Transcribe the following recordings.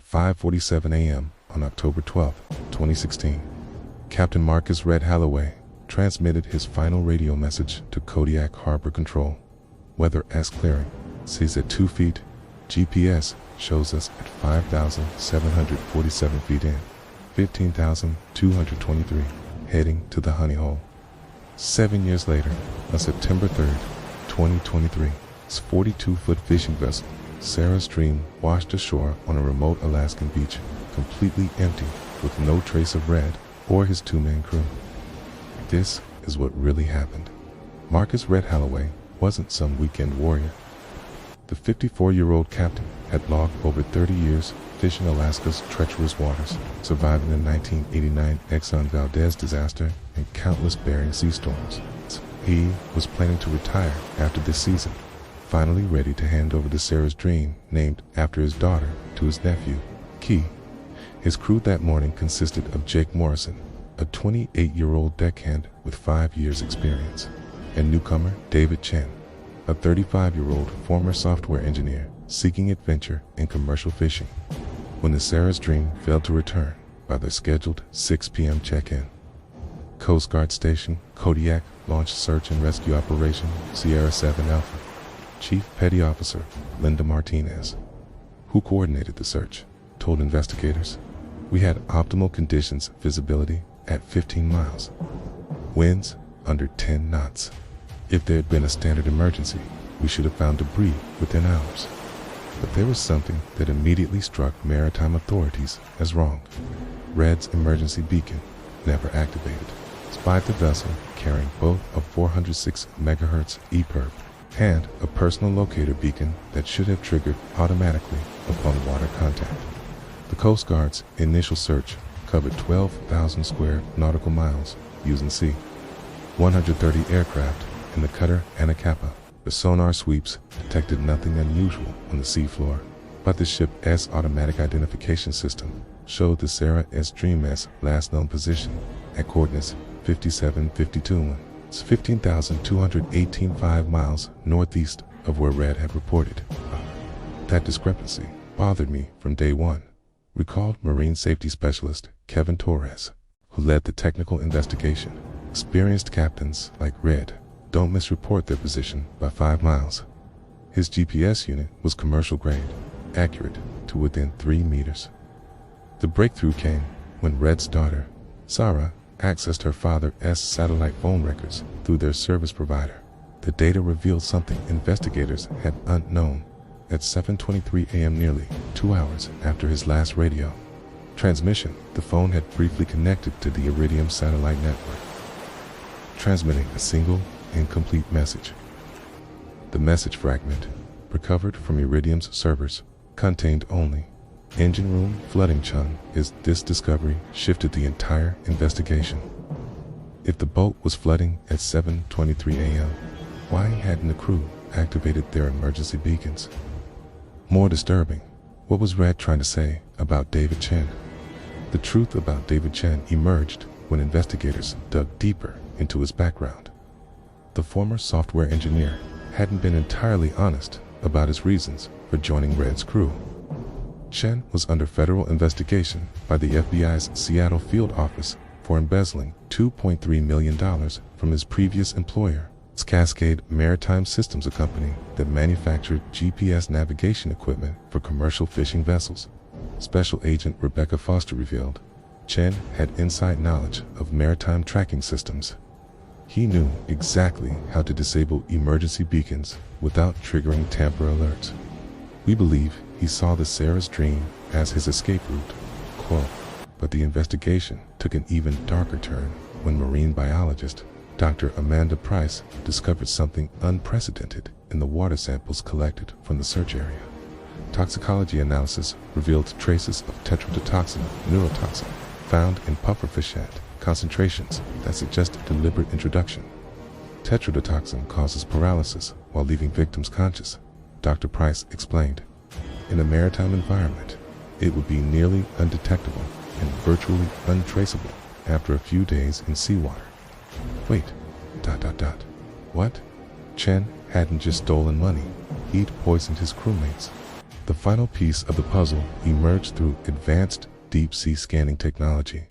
5:47 a.m. on October 12, 2016. Captain Marcus Red Halloway transmitted his final radio message to Kodiak Harbor Control. Weather as clearing. Seas at 2 feet. GPS shows us at 5,747 feet in. 15,223. Heading to the honey hole. 7 years later, on September 3rd, 2023, this 42-foot fishing vessel, Sarah's Dream, washed ashore on a remote Alaskan beach, completely empty, with no trace of Red or his two-man crew. This is what really happened. Marcus Red Halloway wasn't some weekend warrior. The 54-year-old captain had logged over 30 years fishing Alaska's treacherous waters, surviving the 1989 Exxon Valdez disaster and countless Bering sea storms. He was planning to retire after this season, finally ready to hand over the Sarah's Dream, named after his daughter, to his nephew, Key. His crew that morning consisted of Jake Morrison, a 28-year-old deckhand with 5 years experience, and newcomer David Chen, a 35-year-old former software engineer seeking adventure in commercial fishing. When the Sarah's Dream failed to return by their scheduled 6 p.m. check-in, Coast Guard Station Kodiak launched search and rescue operation Sierra 7 Alpha. Chief Petty Officer Linda Martinez, who coordinated the search, told investigators, "We had optimal conditions visibility at 15 miles. Winds under 10 knots. If there had been a standard emergency, we should have found debris within hours." But there was something that immediately struck maritime authorities as wrong. Red's emergency beacon never activated, despite the vessel carrying both a 406 MHz EPIRB and a personal locator beacon that should have triggered automatically upon water contact. The Coast Guard's initial search covered 12,000 square nautical miles using C-130 aircraft and the cutter Anacapa. The sonar sweeps detected nothing unusual on the seafloor, but the ship's automatic identification system showed the Sarah's Dream's last known position at coordinates 5752. It's 15,218 miles northeast of where Red had reported. That discrepancy bothered me from day one, recalled Marine Safety Specialist Kevin Torres, who led the technical investigation. Experienced captains like Red don't misreport their position by 5 miles. His GPS unit was commercial grade, accurate to within 3 meters. The breakthrough came when Red's daughter, Sarah, accessed her father's satellite phone records through their service provider. The data revealed something investigators had unknown. At 7:23 a.m., nearly 2 hours after his last radio transmission, the phone had briefly connected to the Iridium satellite network, transmitting a single, incomplete message. The message fragment, recovered from Iridium's servers, contained only, "Engine room flooding Chung is." This discovery shifted the entire investigation. If the boat was flooding at 7:23 a.m., why hadn't the crew activated their emergency beacons? More disturbing, what was Red trying to say about David Chen? The truth about David Chen emerged when investigators dug deeper into his background. The former software engineer hadn't been entirely honest about his reasons for joining Red's crew. Chen was under federal investigation by the FBI's Seattle field office for embezzling $2.3 million from his previous employer, Cascade Maritime Systems, a company that manufactured GPS navigation equipment for commercial fishing vessels. Special Agent Rebecca Foster revealed Chen had inside knowledge of maritime tracking systems. He knew exactly how to disable emergency beacons without triggering tamper alerts. We believe he saw the Sarah's Dream as his escape route, quote. But the investigation took an even darker turn when marine biologist Dr. Amanda Price discovered something unprecedented in the water samples collected from the search area. Toxicology analysis revealed traces of Tetrodotoxin, neurotoxin, found in pufferfish at concentrations that suggest deliberate introduction. Tetrodotoxin causes paralysis while leaving victims conscious, Dr. Price explained. In a maritime environment, it would be nearly undetectable and virtually untraceable after a few days in seawater. Wait, ... What? Chen hadn't just stolen money, he'd poisoned his crewmates. The final piece of the puzzle emerged through advanced deep-sea scanning technology.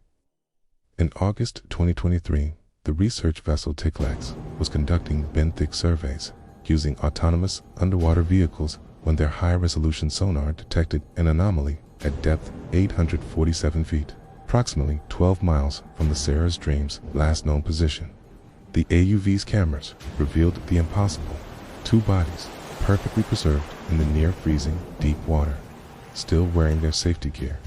In August 2023, the research vessel Tetrodotoxin was conducting benthic surveys using autonomous underwater vehicles when their high-resolution sonar detected an anomaly at depth 847 feet, approximately 12 miles from the Sarah's Dream's last known position. The AUV's cameras revealed the impossible: two bodies, perfectly preserved in the near-freezing deep water, still wearing their safety gear.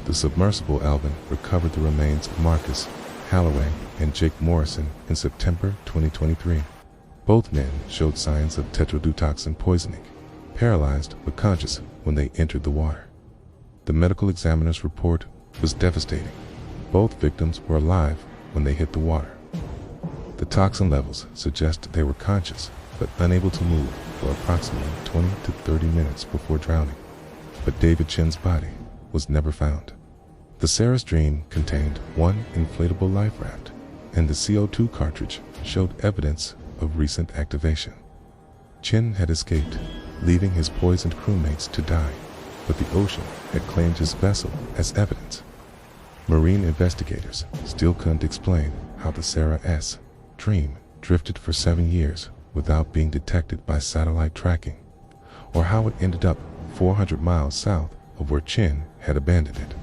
The submersible Alvin recovered the remains of Marcus, Halloway, and Jake Morrison in September 2023. Both men showed signs of tetrodotoxin poisoning, paralyzed but conscious when they entered the water. The medical examiner's report was devastating. Both victims were alive when they hit the water. The toxin levels suggest they were conscious but unable to move for approximately 20 to 30 minutes before drowning. But David Chen's body was never found. The Sarah's Dream contained one inflatable life raft, and the CO2 cartridge showed evidence of recent activation. Chen had escaped, leaving his poisoned crewmates to die, but the ocean had claimed his vessel as evidence. Marine investigators still couldn't explain how the Sarah's Dream drifted for 7 years without being detected by satellite tracking, or how it ended up 400 miles south of where Chen had abandoned it.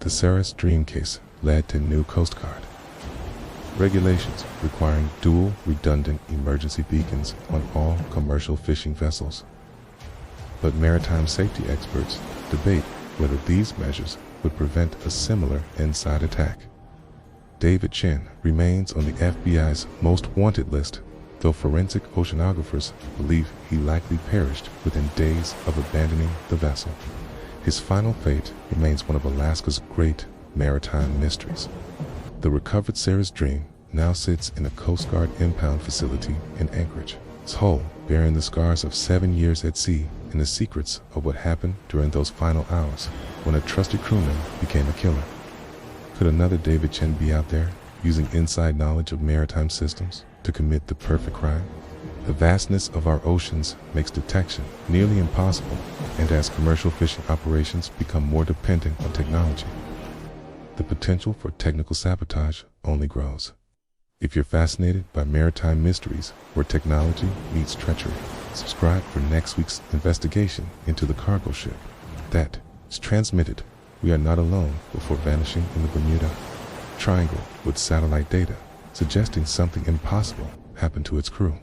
The Sarah's Dream case led to new Coast Guard regulations requiring dual redundant emergency beacons on all commercial fishing vessels. But maritime safety experts debate whether these measures would prevent a similar inside attack. David Chen remains on the FBI's most wanted list, though forensic oceanographers believe he likely perished within days of abandoning the vessel. His final fate remains one of Alaska's great maritime mysteries. The recovered Sarah's Dream now sits in a Coast Guard impound facility in Anchorage, its hull bearing the scars of 7 years at sea and the secrets of what happened during those final hours when a trusted crewman became a killer. Could another David Chen be out there using inside knowledge of maritime systems to commit the perfect crime? The vastness of our oceans makes detection nearly impossible, and as commercial fishing operations become more dependent on technology, the potential for technical sabotage only grows. If you're fascinated by maritime mysteries where technology meets treachery, subscribe for next week's investigation into the cargo ship that is transmitted "We are not alone" before vanishing in the Bermuda Triangle with satellite data suggesting something impossible happened to its crew.